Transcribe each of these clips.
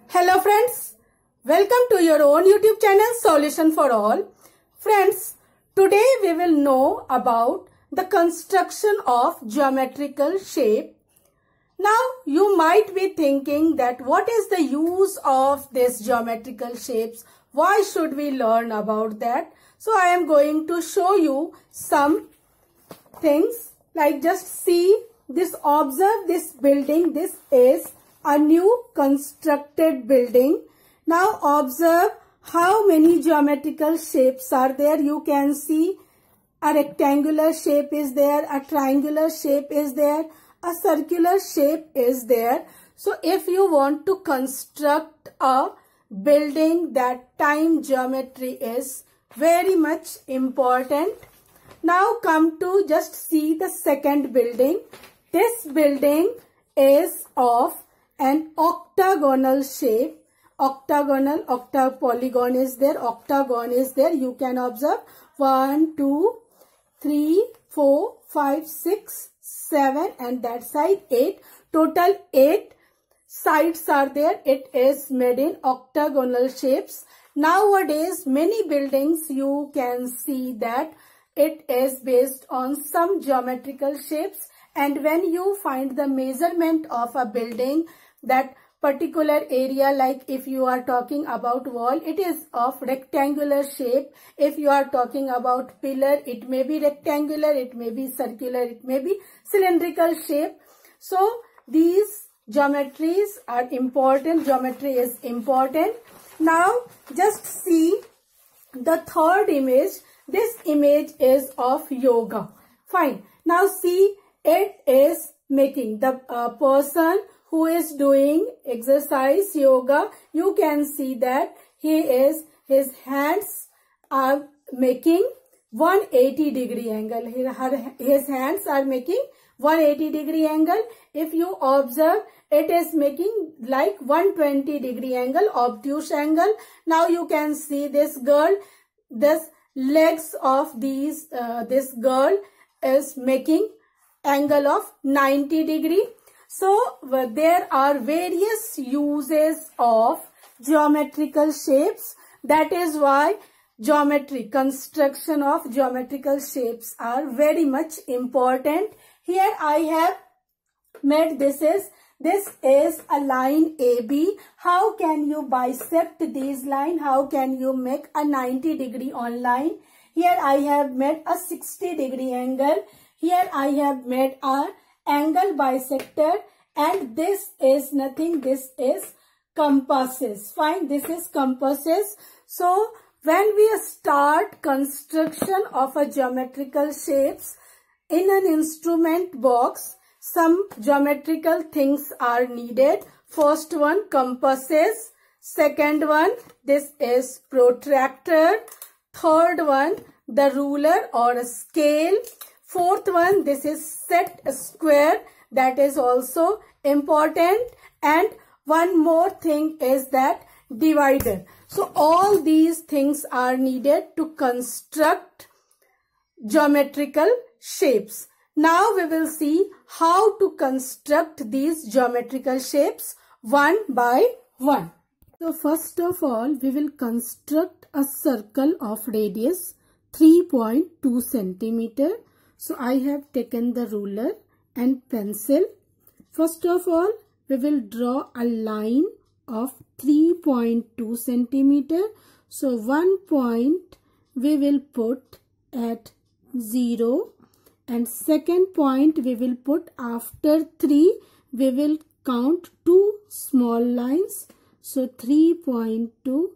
Hello friends, welcome to your own YouTube channel Solution for All. Friends, today we will know about the construction of geometrical shape. Now you might be thinking that what is the use of this geometrical shapes? Why should we learn about that? So I am going to show you some things, like just see this, observe this building. This is a new constructed building. Now observe how many geometrical shapes are there. You can see a rectangular shape is there, a triangular shape is there, a circular shape is there. So if you want to construct a building, that time geometry is very much important. Now come to just see the second building. This building is of an octagonal shape. Octagonal, polygon is there, octagon is there. You can observe 1, 2, 3, 4, 5, 6, 7 and that side 8. Total 8 sides are there. It is made in octagonal shapes. Nowadays many buildings you can see that it is based on some geometrical shapes, and when you find the measurement of a building, that particular area, like if you are talking about wall, it is of rectangular shape. If you are talking about pillar, it may be rectangular, it may be circular, it may be cylindrical shape. So these geometries are important. Geometry is important. Now just see the third image. This image is of yoga. Fine. Now see, it is making the person who is doing exercise yoga. You can see that his hands are making 180-degree angle. His hands are making 180-degree angle. If you observe, it is making like 120-degree angle, obtuse angle. Now you can see this girl, this legs of this girl is making angle of 90-degree. So there are various uses of geometrical shapes. That is why construction of geometrical shapes are very much important. Here I have made this is a line AB. How can you bisect these lines? How can you make a 90-degree on line? Here I have made a 60-degree angle. Here I have made a angle bisector, and this is nothing. This is compasses. Fine. This is compasses. So when we start construction of a geometrical shapes in an instrument box, some geometrical things are needed. First one, compasses. Second one, this is protractor. Third one, the ruler or a scale. Fourth one, this is set square. That is also important. And one more thing is that divider. So all these things are needed to construct geometrical shapes. Now we will see how to construct these geometrical shapes one by one. So first of all, we will construct a circle of radius 3.2 centimeter. So I have taken the ruler and pencil. First of all, we will draw a line of 3.2 centimeter. So 1 point we will put at 0. And second point we will put after 3. We will count 2 small lines. So 3.2.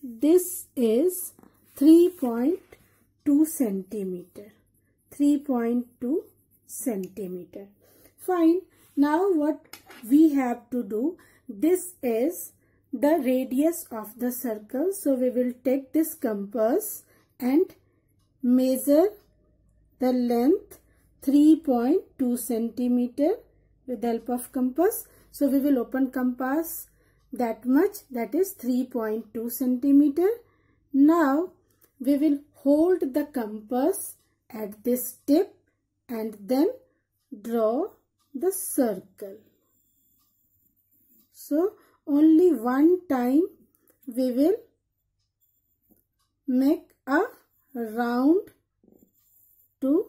This is 3.2 centimeter. 3.2 centimeter. Fine. Now what we have to do, this is the radius of the circle. So we will take this compass and measure the length 3.2 centimeter with the help of compass. So we will open compass that much, that is 3.2 centimeter. Now we will hold the compass at this tip and then draw the circle. So only one time we will make a round to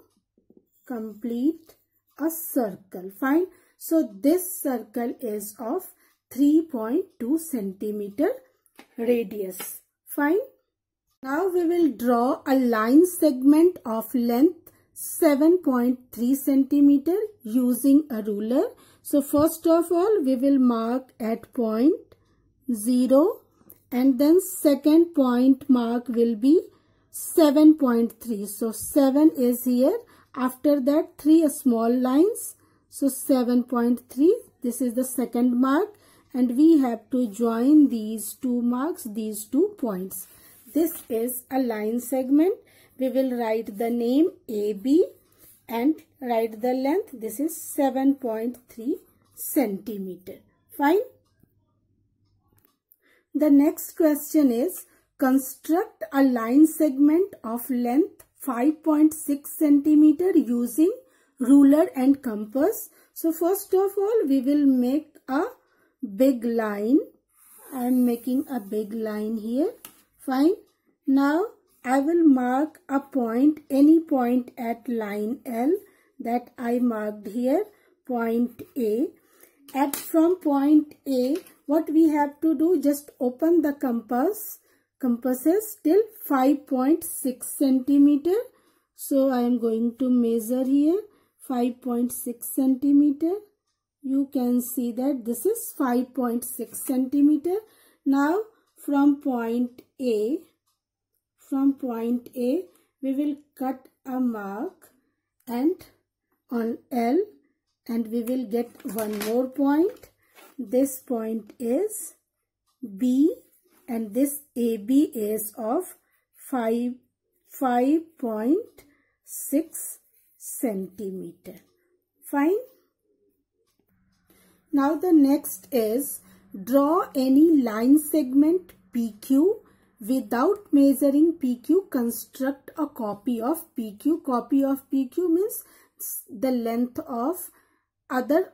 complete a circle. Fine. So this circle is of 3.2 centimeter radius. Fine. Now we will draw a line segment of length 7.3 centimeter using a ruler. So first of all we will mark at point 0 and then second point mark will be 7.3. So 7 is here. After that 3 small lines. So 7.3, this is the second mark, and we have to join these two marks, these 2 points. This is a line segment. We will write the name AB and write the length. This is 7.3 centimeter. Fine. The next question is, construct a line segment of length 5.6 centimeter using ruler and compass. So first of all we will make a big line. I am making a big line here. Fine. Now I will mark a point, any point at line L that I marked here, point A. And from point A, what we have to do, just open the compasses till 5.6 centimeter. So I am going to measure here 5.6 centimeter. You can see that this is 5.6 centimeter. Now from point A, we will cut a mark and on L, and we will get one more point. This point is B, and this AB is of 5.6 centimeter. Fine. Now the next is, draw any line segment PQ. Without measuring PQ, construct a copy of PQ. Copy of PQ means the length of other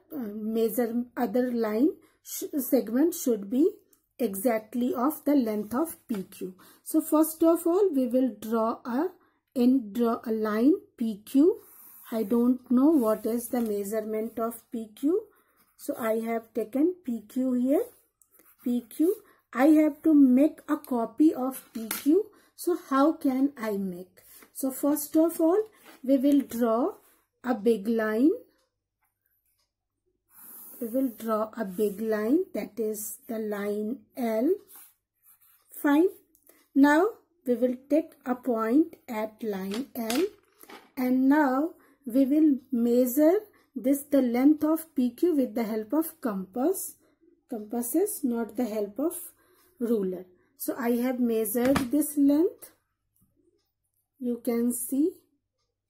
line segment should be exactly of the length of PQ. So first of all we will draw a line PQ. I don't know what is the measurement of PQ. So I have taken PQ here. PQ. I have to make a copy of PQ. So how can I make? So first of all we will draw a big line. We will draw a big line, that is the line L. Fine. Now we will take a point at line L, and now we will measure the length of PQ with the help of compasses, not the help of ruler. So I have measured this length. You can see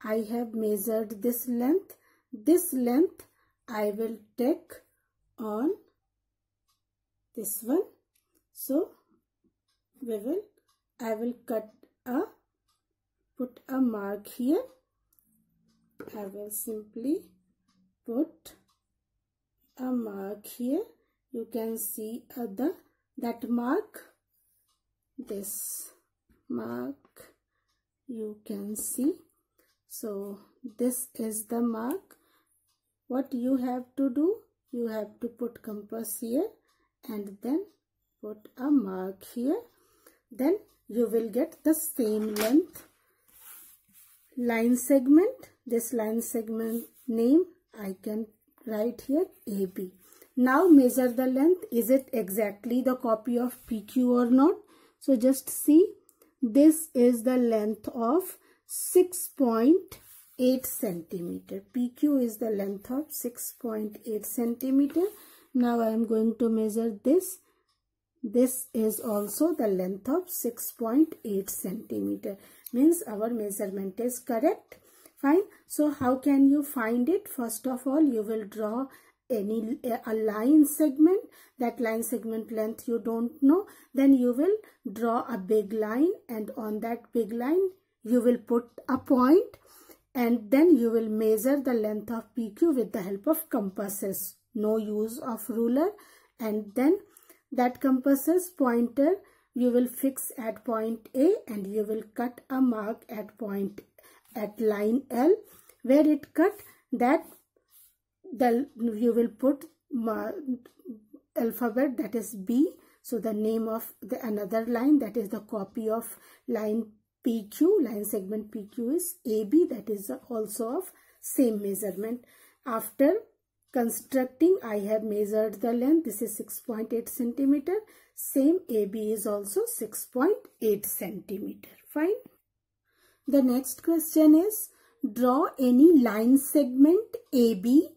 I have measured this length. This length I will take on this one. So I will put a mark here. I will simply put a mark here. You can see that mark. This mark you can see. So this is the mark. What you have to do, you have to put compass here and then put a mark here. Then you will get the same length line segment. This line segment name I can write here AB. Now measure the length. Is it exactly the copy of PQ or not? So just see, this is the length of 6.8 centimeter. PQ is the length of 6.8 centimeter. Now I am going to measure this. This is also the length of 6.8 centimeter. Means our measurement is correct. Fine. So how can you find it? First of all, you will draw a line segment. That line segment length you don't know. Then you will draw a big line, and on that big line you will put a point, and then you will measure the length of PQ with the help of compasses. No use of ruler. And then that compas's pointer you will fix at point A and you will cut a mark at line L. Where it cut, that you will put alphabet, that is B. So the name of the another line, that is the copy of line PQ, line segment PQ is AB, that is also of same measurement. After constructing, I have measured the length. This is 6.8 centimeter. Same AB is also 6.8 centimeter. Fine. The next question is, draw any line segment AB,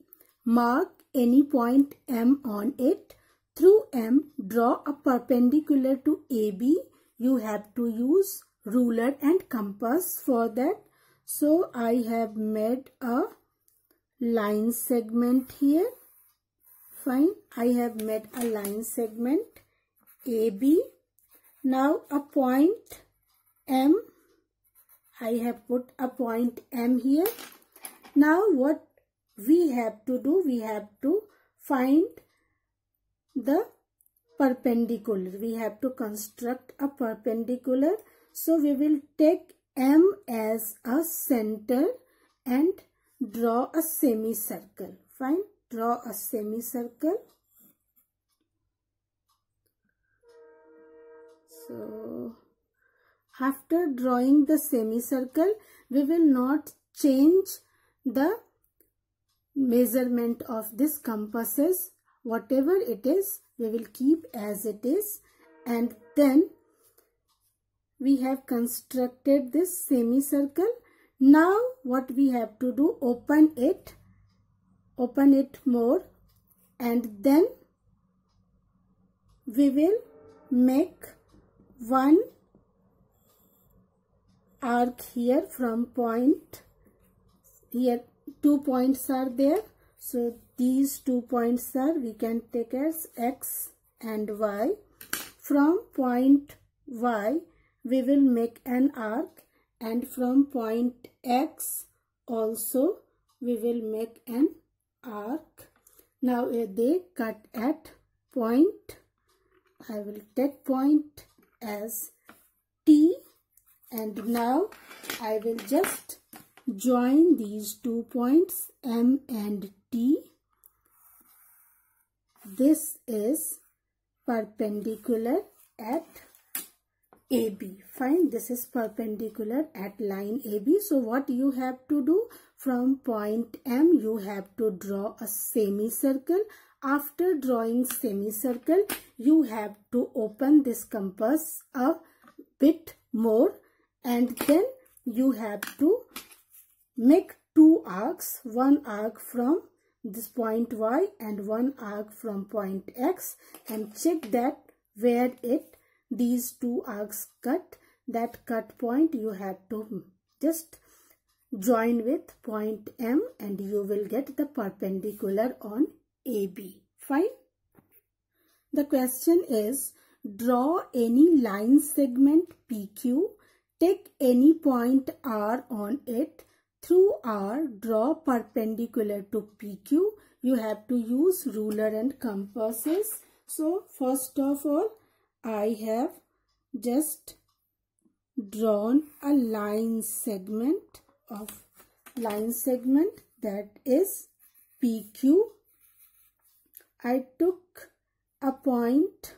mark any point M on it. Through M, draw a perpendicular to AB. You have to use ruler and compass for that. So I have made a line segment here. Fine. I have made a line segment AB. Now a point M. I have put a point M here. Now what we have to do, we have to find the perpendicular. We have to construct a perpendicular. So we will take M as a center and draw a semicircle. Fine. Draw a semicircle. So after drawing the semicircle, we will not change the measurement of this compasses. Whatever it is, we will keep as it is. And then we have constructed this semicircle. Now what we have to do, open it more, and then we will make one arc here from point. Here 2 points are there. So these 2 points are, we can take as X and Y. From point Y, we will make an arc, and from point X also we will make an arc. Now they cut at point. I will take point as T, and now I will just join these 2 points M and T. This is perpendicular at AB. Fine. This is perpendicular at line AB. So what you have to do, from point M you have to draw a semicircle. After drawing semicircle, you have to open this compass a bit more, and then you have to make 2 arcs, one arc from this point Y and one arc from point X, and check that where these 2 arcs cut, that cut point you have to just join with point M, and you will get the perpendicular on AB. Fine. The question is, draw any line segment PQ, take any point R on it. Through R, draw perpendicular to PQ. You have to use ruler and compasses. So first of all, I have just drawn a line segment that is PQ. I took a point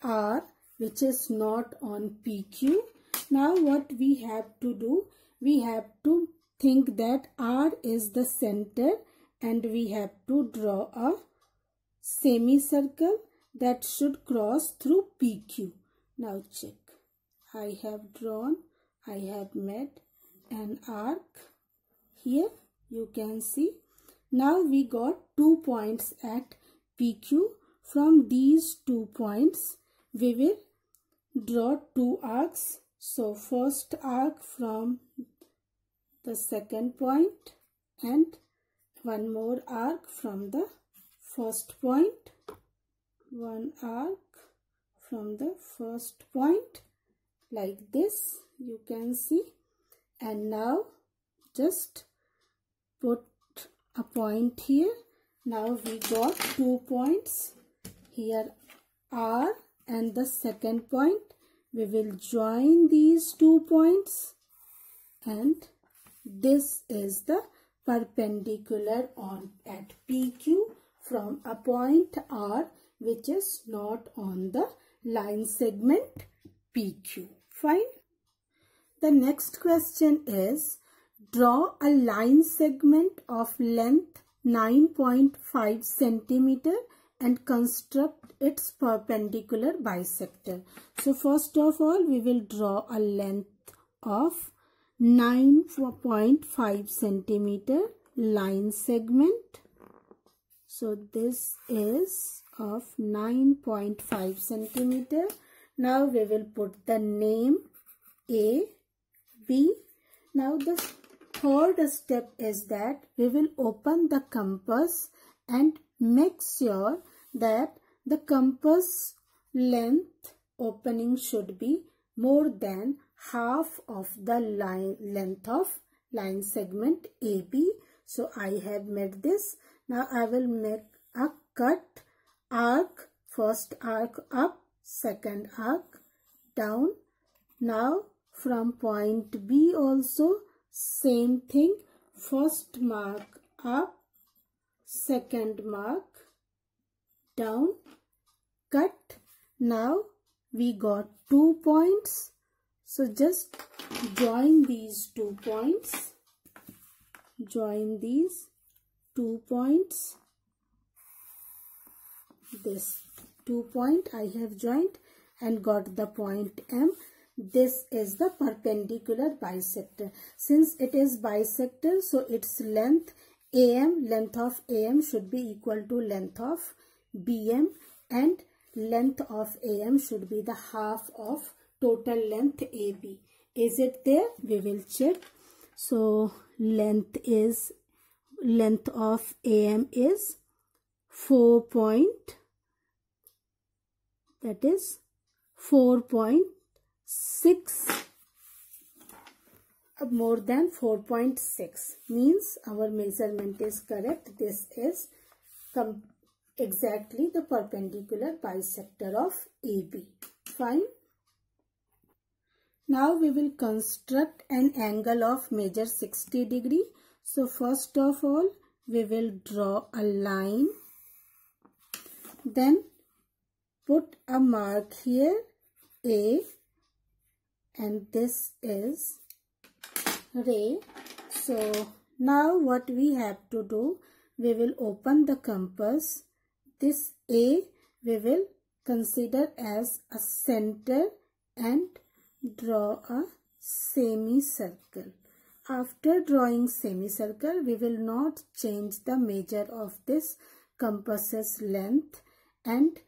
R which is not on PQ. Now what we have to do, we have to think that R is the center, and we have to draw a semicircle that should cross through PQ. Now check. I have made an arc here. You can see. Now we got 2 points at PQ. From these 2 points, we will draw 2 arcs. So first arc from the second point, and one more arc from the first point. One arc from the first point, like this, you can see. And now just put a point here. Now we got 2 points. Here R and the second point. We will join these 2 points, and this is the perpendicular on at PQ from a point R which is not on the line segment PQ. Fine. The next question is, draw a line segment of length 9.5 centimeter and construct its perpendicular bisector. So first of all, we will draw a length of 9.5 centimeter line segment. So this is of 9.5 centimeter. Now we will put the name A, B. Now the third step is that we will open the compass and make sure that the compass length opening should be more than half of the length of line segment AB. So I have made this. Now I will make a cut arc. First arc up, second arc down. Now from point B also same thing. First mark up, second mark down, cut. Now we got 2 points. So just join these 2 points. Join these 2 points. This 2 point I have joined and got the point M. This is the perpendicular bisector. Since it is bisector, so its length AM, length of AM should be equal to length of BM, and length of AM should be the half of total length AB. Is it there? We will check. So length of AM is 4 point, that is 4.6, more than 4.6, means our measurement is correct. This is exactly the perpendicular bisector of AB. Fine. Now we will construct an angle of measure 60 degree. So first of all, we will draw a line, then put a mark here A, and this is ray. So now what we have to do, we will open the compass. This A we will consider as a center and draw a semicircle. After drawing semicircle, we will not change the measure of this compass's length, and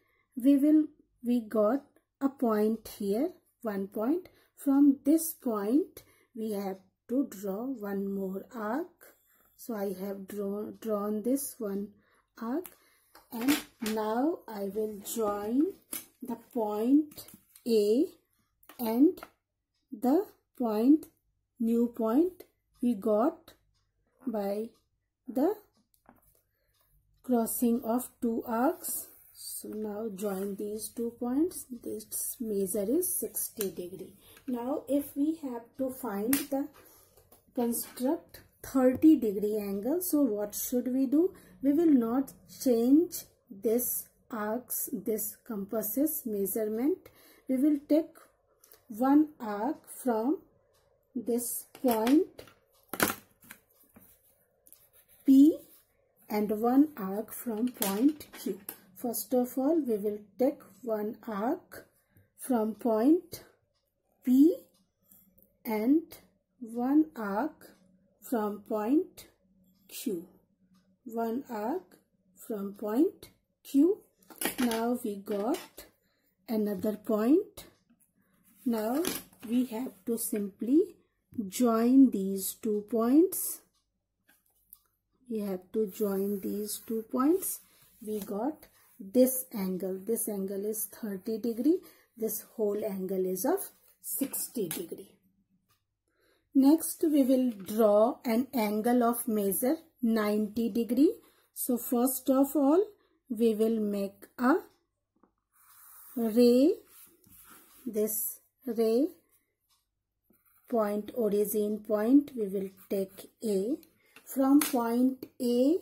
we got a point here, 1 point. From this point we have to draw one more arc. So I have drawn this one arc, and now I will join the point A and the new point we got by the crossing of 2 arcs. So now join these 2 points. This measure is 60 degree. Now if we have to construct 30 degree angle, so what should we do? We will not change this compass's measurement. We will take one arc from this point P and one arc from point Q. First of all, we will take one arc from point P and one arc from point Q. One arc from point Q. Now we got another point. Now we have to simply join these 2 points. We have to join these 2 points. We got this angle. This angle is 30 degree. This whole angle is of 60 degree. Next we will draw an angle of measure 90 degree. So first of all, we will make a ray, this ray point, origin point, we will take A. From point A,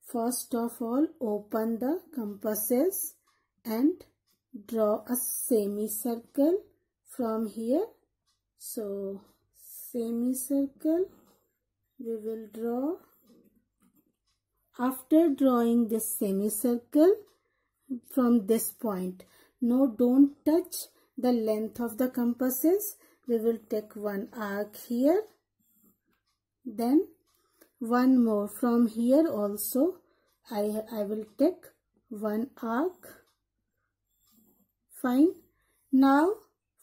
first of all, open the compasses and draw a semicircle from here. So, semicircle we will draw. After drawing this semicircle from this point, no, don't touch the length of the compasses. We will take one arc here, then one more from here also. I will take one arc. Fine. Now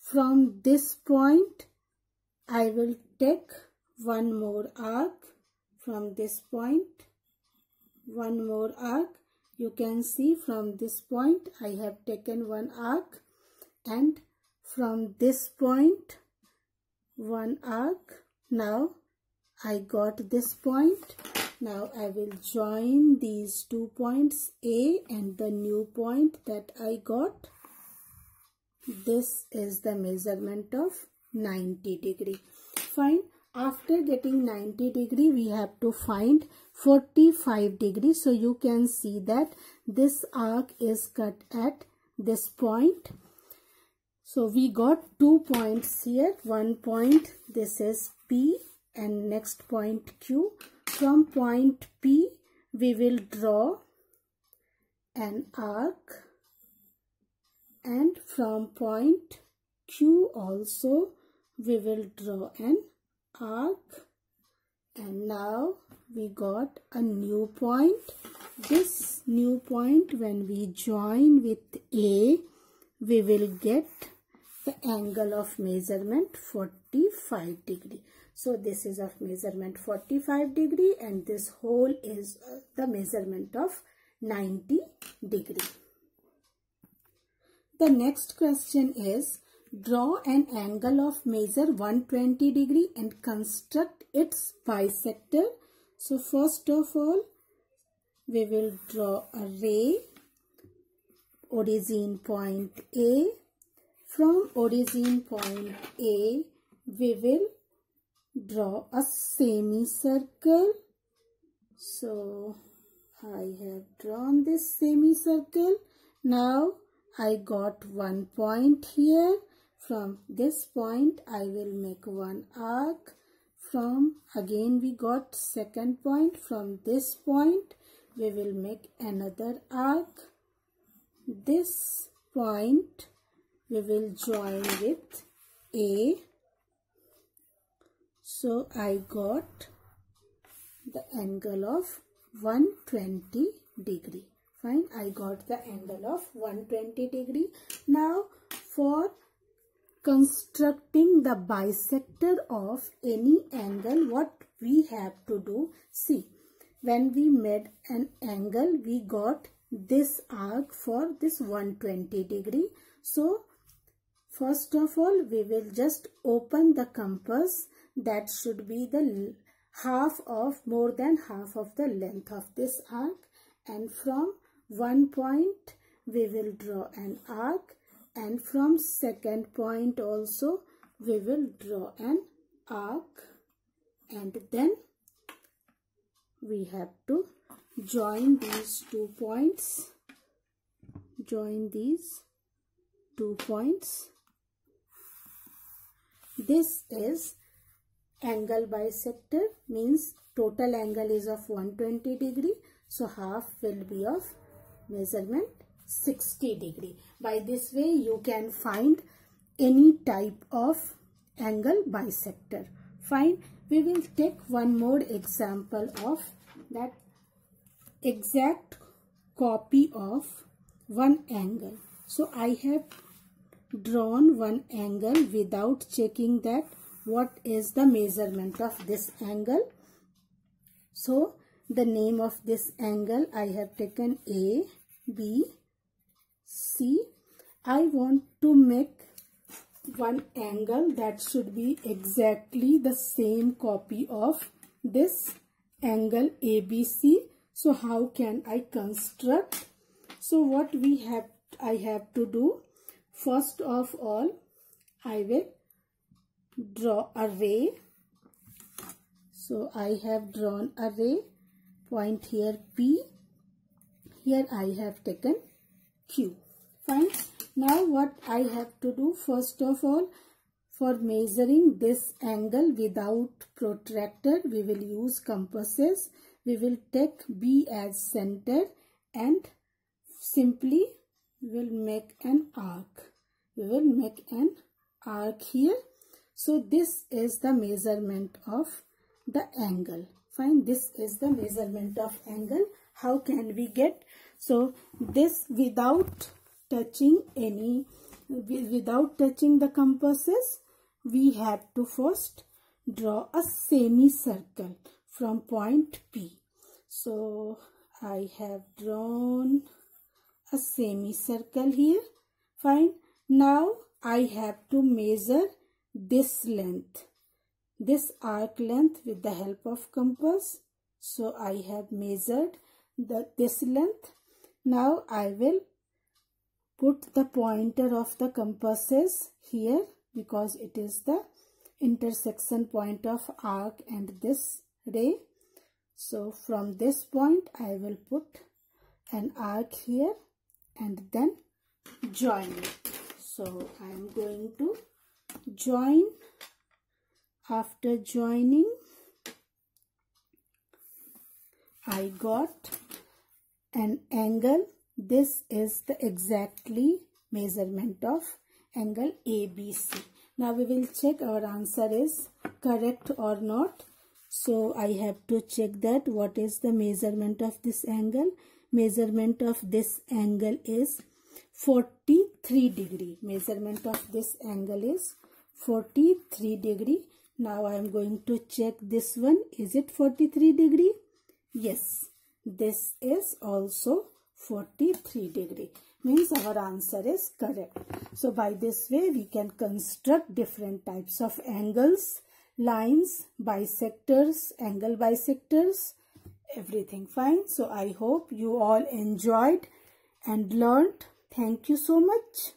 from this point I will take one more arc. From this point one more arc. You can see from this point I have taken one arc, and from this point one arc. Now I got this point. Now I will join these 2 points, A and the new point that I got. This is the measurement of 90 degree. Fine. After getting 90 degree, we have to find 45 degree. So you can see that this arc is cut at this point. So we got 2 points here. One point, this is P, and next point Q. From point P, we will draw an arc, and from point Q also we will draw an arc. And now we got a new point. This new point, when we join with A, we will get the angle of measurement 45 degree. So this is of measurement 45 degree, and this whole is the measurement of 90 degree. The next question is, draw an angle of measure 120 degree and construct its bisector. So first of all, we will draw a ray, origin point A. From origin point A, we will draw a semicircle. So I have drawn this semicircle. Now I got one point here. From this point I will make one arc. From again we got second point. From this point we will make another arc. This point we will join with A. So I got the angle of 120 degree. Fine, I got the angle of 120 degree. Now for constructing the bisector of any angle, what we have to do? See, when we made an angle, we got this arc for this 120 degree. So first of all, we will just open the compass. That should be the more than half of the length of this arc, and from one point we will draw an arc, and from second point also we will draw an arc, and then we have to join these 2 points. Join these 2 points. This is angle bisector, means total angle is of 120 degree. So half will be of measurement 60 degree. By this way you can find any type of angle bisector. Fine. We will take one more example of that exact copy of one angle. So I have drawn one angle without checking that what is the measurement of this angle. So the name of this angle I have taken A, B, C. I want to make one angle that should be exactly the same copy of this angle ABC. So how can I construct? So what I have to do, First of all, I will draw a ray. So I have drawn a ray. Point here P. Here I have taken Q. Fine. Now what I have to do, first of all, for measuring this angle without protractor, we will use compasses. We will take B as center and simply we will make an arc. We will make an arc here. So this is the measurement of the angle. Fine. This is the measurement of angle. How can we get? So this without touching the compasses, we have to first draw a semicircle from point P. So I have drawn a semicircle here. Fine. Now I have to measure this length, this arc length with the help of compass. So I have measured this length. Now I will put the pointer of the compasses here because it is the intersection point of arc and this ray. So from this point I will put an arc here and then join it. So I am going to join. After joining, I got an angle. This is the exactly measurement of angle ABC. Now we will check our answer is correct or not. So I have to check that what is the measurement of this angle. Measurement of this angle is 43 degree. Measurement of this angle is 43 degree. Now I am going to check this one. Is it 43 degree? Yes. This is also 43 degree. Means our answer is correct. So by this way we can construct different types of angles, lines, bisectors, angle bisectors, everything. Fine. So I hope you all enjoyed and learned. Thank you so much.